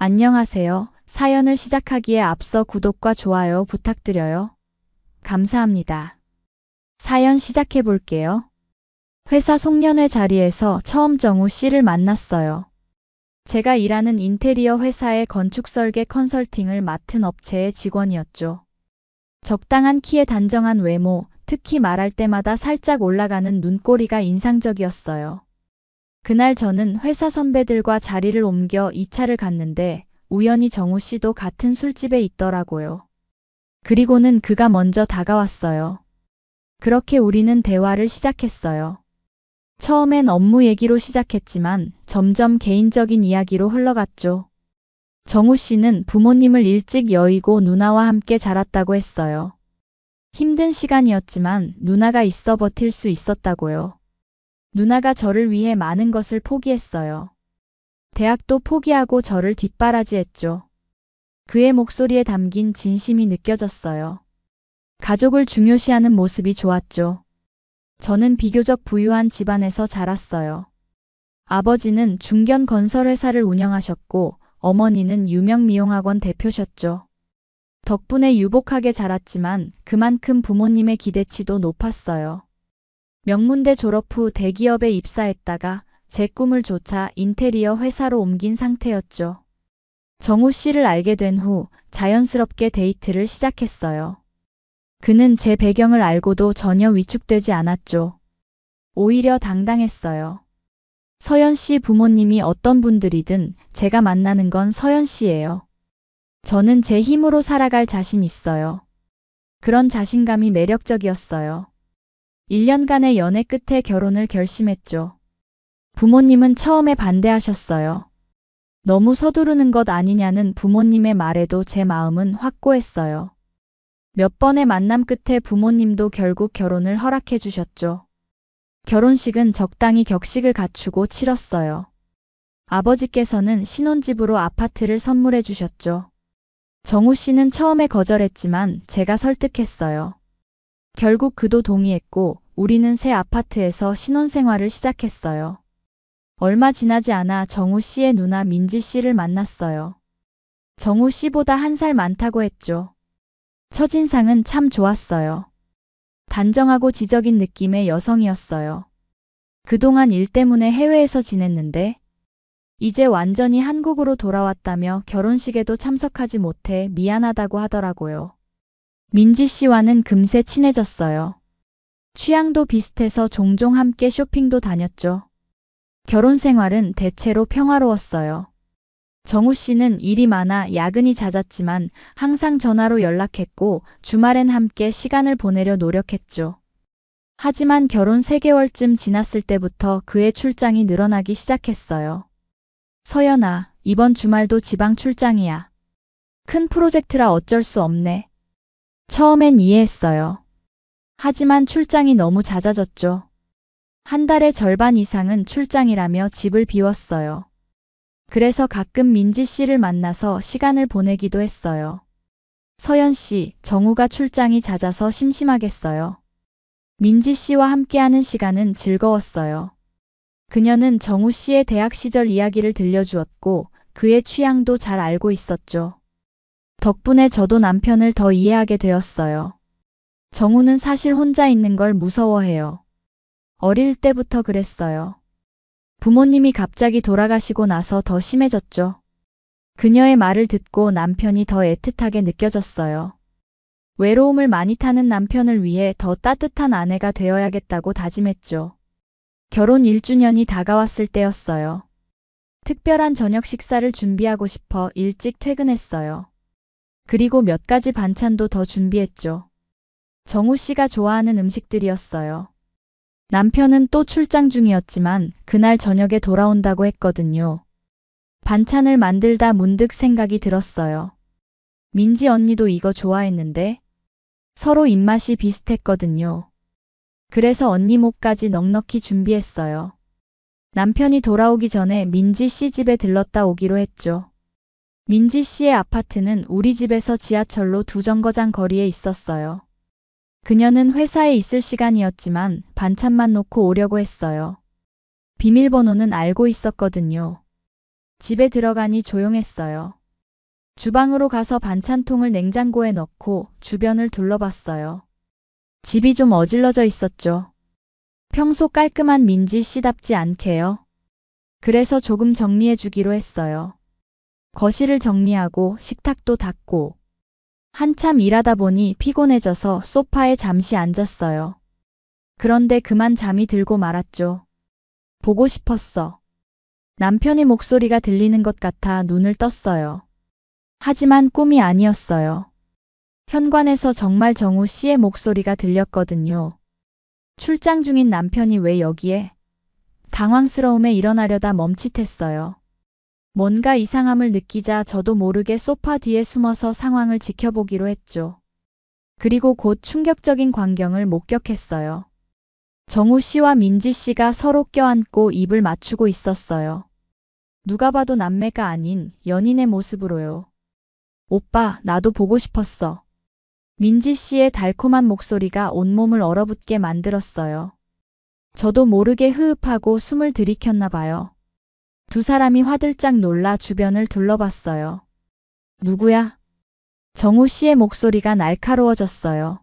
안녕하세요. 사연을 시작하기에 앞서 구독과 좋아요 부탁드려요. 감사합니다. 사연 시작해 볼게요. 회사 송년회 자리에서 처음 정우 씨를 만났어요. 제가 일하는 인테리어 회사의 건축 설계 컨설팅을 맡은 업체의 직원이었죠. 적당한 키에 단정한 외모, 특히 말할 때마다 살짝 올라가는 눈꼬리가 인상적이었어요. 그날 저는 회사 선배들과 자리를 옮겨 2차를 갔는데 우연히 정우 씨도 같은 술집에 있더라고요. 그리고는 그가 먼저 다가왔어요. 그렇게 우리는 대화를 시작했어요. 처음엔 업무 얘기로 시작했지만 점점 개인적인 이야기로 흘러갔죠. 정우 씨는 부모님을 일찍 여의고 누나와 함께 자랐다고 했어요. 힘든 시간이었지만 누나가 있어 버틸 수 있었다고요. 누나가 저를 위해 많은 것을 포기했어요. 대학도 포기하고 저를 뒷바라지했죠. 그의 목소리에 담긴 진심이 느껴졌어요. 가족을 중요시하는 모습이 좋았죠. 저는 비교적 부유한 집안에서 자랐어요. 아버지는 중견 건설회사를 운영하셨고 어머니는 유명 미용학원 대표셨죠. 덕분에 유복하게 자랐지만 그만큼 부모님의 기대치도 높았어요. 명문대 졸업 후 대기업에 입사했다가 제 꿈을 좇아 인테리어 회사로 옮긴 상태였죠. 정우 씨를 알게 된 후 자연스럽게 데이트를 시작했어요. 그는 제 배경을 알고도 전혀 위축되지 않았죠. 오히려 당당했어요. 서연 씨 부모님이 어떤 분들이든 제가 만나는 건 서연 씨예요. 저는 제 힘으로 살아갈 자신 있어요. 그런 자신감이 매력적이었어요. 1년간의 연애 끝에 결혼을 결심했죠. 부모님은 처음에 반대하셨어요. 너무 서두르는 것 아니냐는 부모님의 말에도 제 마음은 확고했어요. 몇 번의 만남 끝에 부모님도 결국 결혼을 허락해 주셨죠. 결혼식은 적당히 격식을 갖추고 치렀어요. 아버지께서는 신혼집으로 아파트를 선물해 주셨죠. 정우 씨는 처음에 거절했지만 제가 설득했어요. 결국 그도 동의했고 우리는 새 아파트에서 신혼생활을 시작했어요. 얼마 지나지 않아 정우 씨의 누나 민지 씨를 만났어요. 정우 씨보다 1살 많다고 했죠. 첫인상은 참 좋았어요. 단정하고 지적인 느낌의 여성이었어요. 그동안 일 때문에 해외에서 지냈는데 이제 완전히 한국으로 돌아왔다며 결혼식에도 참석하지 못해 미안하다고 하더라고요. 민지 씨와는 금세 친해졌어요. 취향도 비슷해서 종종 함께 쇼핑도 다녔죠. 결혼 생활은 대체로 평화로웠어요. 정우 씨는 일이 많아 야근이 잦았지만 항상 전화로 연락했고 주말엔 함께 시간을 보내려 노력했죠. 하지만 결혼 3개월쯤 지났을 때부터 그의 출장이 늘어나기 시작했어요. 서연아, 이번 주말도 지방 출장이야. 큰 프로젝트라 어쩔 수 없네. 처음엔 이해했어요. 하지만 출장이 너무 잦아졌죠. 한 달의 절반 이상은 출장이라며 집을 비웠어요. 그래서 가끔 민지 씨를 만나서 시간을 보내기도 했어요. 서연 씨, 정우가 출장이 잦아서 심심하겠어요. 민지 씨와 함께하는 시간은 즐거웠어요. 그녀는 정우 씨의 대학 시절 이야기를 들려주었고 그의 취향도 잘 알고 있었죠. 덕분에 저도 남편을 더 이해하게 되었어요. 정우는 사실 혼자 있는 걸 무서워해요. 어릴 때부터 그랬어요. 부모님이 갑자기 돌아가시고 나서 더 심해졌죠. 그녀의 말을 듣고 남편이 더 애틋하게 느껴졌어요. 외로움을 많이 타는 남편을 위해 더 따뜻한 아내가 되어야겠다고 다짐했죠. 결혼 1주년이 다가왔을 때였어요. 특별한 저녁 식사를 준비하고 싶어 일찍 퇴근했어요. 그리고 몇 가지 반찬도 더 준비했죠. 정우 씨가 좋아하는 음식들이었어요. 남편은 또 출장 중이었지만 그날 저녁에 돌아온다고 했거든요. 반찬을 만들다 문득 생각이 들었어요. 민지 언니도 이거 좋아했는데 서로 입맛이 비슷했거든요. 그래서 언니 몫까지 넉넉히 준비했어요. 남편이 돌아오기 전에 민지 씨 집에 들렀다 오기로 했죠. 민지 씨의 아파트는 우리 집에서 지하철로 2정거장 거리에 있었어요. 그녀는 회사에 있을 시간이었지만 반찬만 놓고 오려고 했어요. 비밀번호는 알고 있었거든요. 집에 들어가니 조용했어요. 주방으로 가서 반찬통을 냉장고에 넣고 주변을 둘러봤어요. 집이 좀 어질러져 있었죠. 평소 깔끔한 민지 씨답지 않게요. 그래서 조금 정리해 주기로 했어요. 거실을 정리하고 식탁도 닦고 한참 일하다 보니 피곤해져서 소파에 잠시 앉았어요. 그런데 그만 잠이 들고 말았죠. 보고 싶었어. 남편의 목소리가 들리는 것 같아 눈을 떴어요. 하지만 꿈이 아니었어요. 현관에서 정말 정우 씨의 목소리가 들렸거든요. 출장 중인 남편이 왜 여기에? 당황스러움에 일어나려다 멈칫했어요. 뭔가 이상함을 느끼자 저도 모르게 소파 뒤에 숨어서 상황을 지켜보기로 했죠. 그리고 곧 충격적인 광경을 목격했어요. 정우 씨와 민지 씨가 서로 껴안고 입을 맞추고 있었어요. 누가 봐도 남매가 아닌 연인의 모습으로요. 오빠, 나도 보고 싶었어. 민지 씨의 달콤한 목소리가 온몸을 얼어붙게 만들었어요. 저도 모르게 흐흡하고 숨을 들이켰나 봐요. 두 사람이 화들짝 놀라 주변을 둘러봤어요. 누구야? 정우 씨의 목소리가 날카로워졌어요.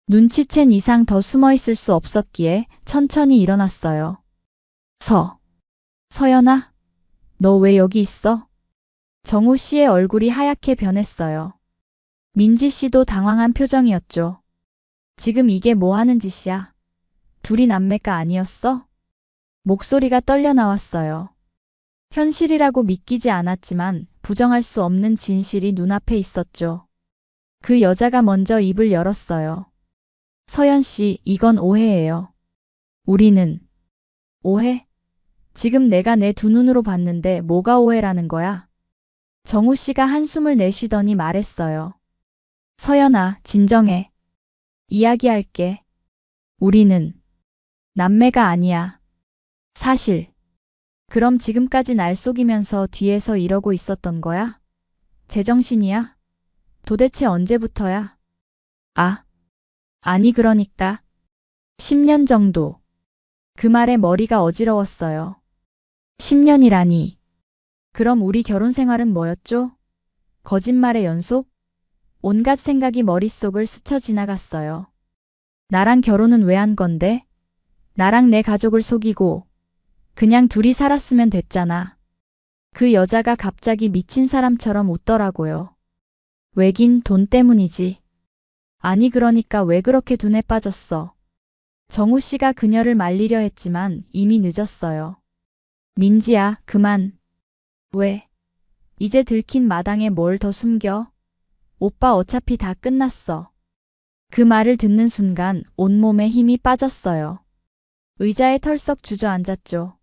눈치챈 이상 더 숨어 있을 수 없었기에 천천히 일어났어요. 서연아? 너 왜 여기 있어? 정우 씨의 얼굴이 하얗게 변했어요. 민지 씨도 당황한 표정이었죠. 지금 이게 뭐 하는 짓이야? 둘이 남매가 아니었어? 목소리가 떨려 나왔어요. 현실이라고 믿기지 않았지만 부정할 수 없는 진실이 눈앞에 있었죠. 그 여자가 먼저 입을 열었어요. 서연 씨, 이건 오해예요. 우리는 오해? 지금 내가 내 두 눈으로 봤는데 뭐가 오해라는 거야? 정우 씨가 한숨을 내쉬더니 말했어요. 서연아, 진정해. 이야기할게. 우리는 남매가 아니야. 사실. 그럼 지금까지 날 속이면서 뒤에서 이러고 있었던 거야? 제정신이야? 도대체 언제부터야? 아니 그러니까. 10년 정도. 그 말에 머리가 어지러웠어요. 10년이라니. 그럼 우리 결혼 생활은 뭐였죠? 거짓말의 연속? 온갖 생각이 머릿속을 스쳐 지나갔어요. 나랑 결혼은 왜 한 건데? 나랑 내 가족을 속이고 그냥 둘이 살았으면 됐잖아. 그 여자가 갑자기 미친 사람처럼 웃더라고요. 왜긴 돈 때문이지. 아니 그러니까 왜 그렇게 둔에 빠졌어? 정우 씨가 그녀를 말리려 했지만 이미 늦었어요. 민지야, 그만. 왜? 이제 들킨 마당에 뭘 더 숨겨? 오빠 어차피 다 끝났어. 그 말을 듣는 순간 온몸에 힘이 빠졌어요. 의자에 털썩 주저앉았죠.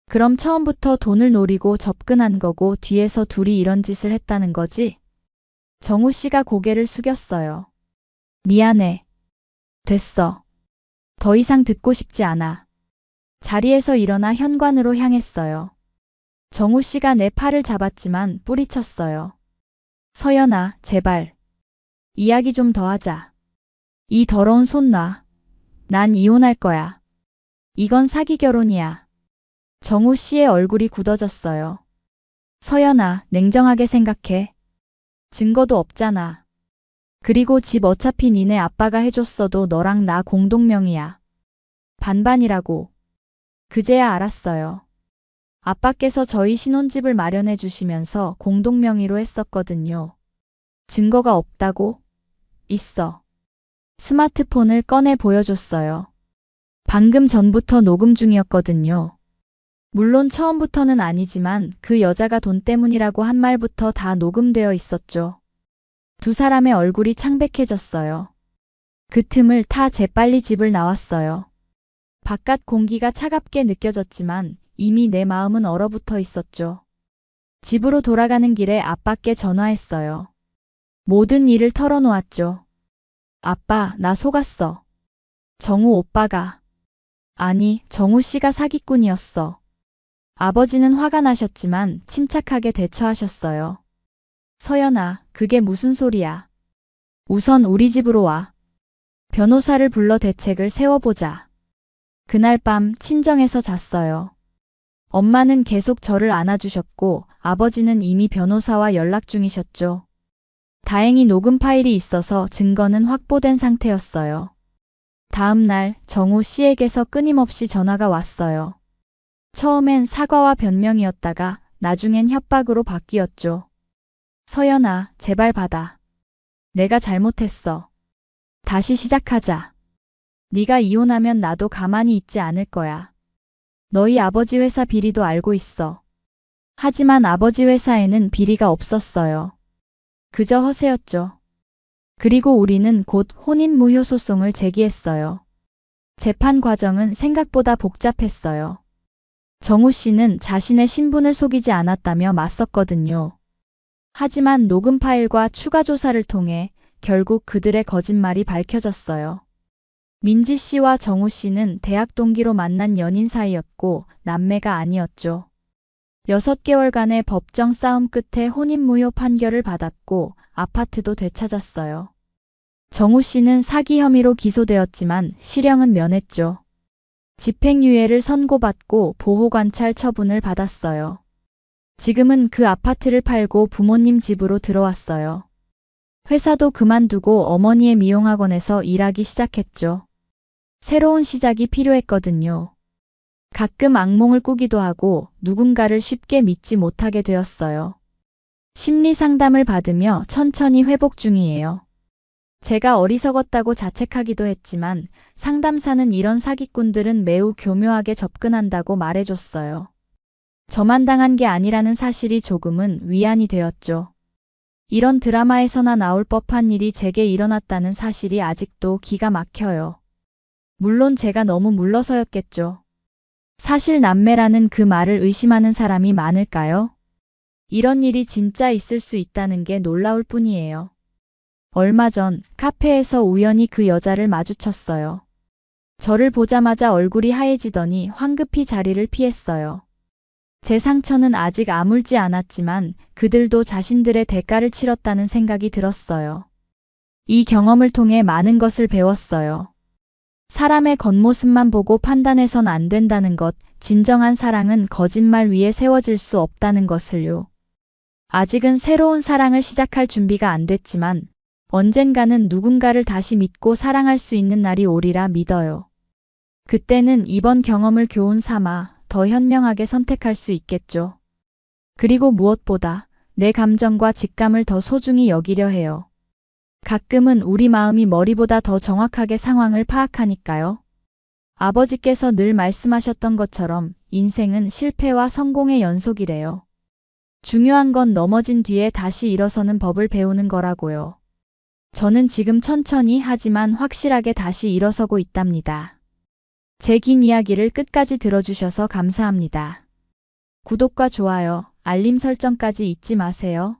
그럼 처음부터 돈을 노리고 접근한 거고 뒤에서 둘이 이런 짓을 했다는 거지? 정우 씨가 고개를 숙였어요. 미안해. 됐어. 더 이상 듣고 싶지 않아. 자리에서 일어나 현관으로 향했어요. 정우 씨가 내 팔을 잡았지만 뿌리쳤어요. 서연아, 제발. 이야기 좀 더 하자. 이 더러운 손 놔. 난 이혼할 거야. 이건 사기 결혼이야. 정우 씨의 얼굴이 굳어졌어요. 서연아, 냉정하게 생각해. 증거도 없잖아. 그리고 집 어차피 니네 아빠가 해줬어도 너랑 나 공동명의야. 반반이라고. 그제야 알았어요. 아빠께서 저희 신혼집을 마련해 주시면서 공동명의로 했었거든요. 증거가 없다고? 있어. 스마트폰을 꺼내 보여줬어요. 방금 전부터 녹음 중이었거든요. 물론 처음부터는 아니지만 그 여자가 돈 때문이라고 한 말부터 다 녹음되어 있었죠. 두 사람의 얼굴이 창백해졌어요. 그 틈을 타 재빨리 집을 나왔어요. 바깥 공기가 차갑게 느껴졌지만 이미 내 마음은 얼어붙어 있었죠. 집으로 돌아가는 길에 아빠께 전화했어요. 모든 일을 털어놓았죠. 아빠, 나 속았어. 정우 오빠가. 아니, 정우 씨가 사기꾼이었어. 아버지는 화가 나셨지만 침착하게 대처하셨어요. 서연아, 그게 무슨 소리야. 우선 우리 집으로 와. 변호사를 불러 대책을 세워보자. 그날 밤 친정에서 잤어요. 엄마는 계속 저를 안아주셨고 아버지는 이미 변호사와 연락 중이셨죠. 다행히 녹음 파일이 있어서 증거는 확보된 상태였어요. 다음 날 정우 씨에게서 끊임없이 전화가 왔어요. 처음엔 사과와 변명이었다가 나중엔 협박으로 바뀌었죠. 서연아, 제발 받아. 내가 잘못했어. 다시 시작하자. 네가 이혼하면 나도 가만히 있지 않을 거야. 너희 아버지 회사 비리도 알고 있어. 하지만 아버지 회사에는 비리가 없었어요. 그저 허세였죠. 그리고 우리는 곧 혼인무효 소송을 제기했어요. 재판 과정은 생각보다 복잡했어요. 정우 씨는 자신의 신분을 속이지 않았다며 맞섰거든요. 하지만 녹음 파일과 추가 조사를 통해 결국 그들의 거짓말이 밝혀졌어요. 민지 씨와 정우 씨는 대학 동기로 만난 연인 사이였고 남매가 아니었죠. 6개월간의 법정 싸움 끝에 혼인무효 판결을 받았고 아파트도 되찾았어요. 정우 씨는 사기 혐의로 기소되었지만 실형은 면했죠. 집행유예를 선고받고 보호관찰 처분을 받았어요. 지금은 그 아파트를 팔고 부모님 집으로 들어왔어요. 회사도 그만두고 어머니의 미용학원에서 일하기 시작했죠. 새로운 시작이 필요했거든요. 가끔 악몽을 꾸기도 하고 누군가를 쉽게 믿지 못하게 되었어요. 심리 상담을 받으며 천천히 회복 중이에요. 제가 어리석었다고 자책하기도 했지만 상담사는 이런 사기꾼들은 매우 교묘하게 접근한다고 말해줬어요. 저만 당한 게 아니라는 사실이 조금은 위안이 되었죠. 이런 드라마에서나 나올 법한 일이 제게 일어났다는 사실이 아직도 기가 막혀요. 물론 제가 너무 물러서였겠죠. 사실 남매라는 그 말을 의심하는 사람이 많을까요? 이런 일이 진짜 있을 수 있다는 게 놀라울 뿐이에요. 얼마 전 카페에서 우연히 그 여자를 마주쳤어요. 저를 보자마자 얼굴이 하얘지더니 황급히 자리를 피했어요. 제 상처는 아직 아물지 않았지만 그들도 자신들의 대가를 치렀다는 생각이 들었어요. 이 경험을 통해 많은 것을 배웠어요. 사람의 겉모습만 보고 판단해선 안 된다는 것, 진정한 사랑은 거짓말 위에 세워질 수 없다는 것을요. 아직은 새로운 사랑을 시작할 준비가 안 됐지만 언젠가는 누군가를 다시 믿고 사랑할 수 있는 날이 오리라 믿어요. 그때는 이번 경험을 교훈 삼아 더 현명하게 선택할 수 있겠죠. 그리고 무엇보다 내 감정과 직감을 더 소중히 여기려 해요. 가끔은 우리 마음이 머리보다 더 정확하게 상황을 파악하니까요. 아버지께서 늘 말씀하셨던 것처럼 인생은 실패와 성공의 연속이래요. 중요한 건 넘어진 뒤에 다시 일어서는 법을 배우는 거라고요. 저는 지금 천천히 하지만 확실하게 다시 일어서고 있답니다. 제 긴 이야기를 끝까지 들어주셔서 감사합니다. 구독과 좋아요, 알림 설정까지 잊지 마세요.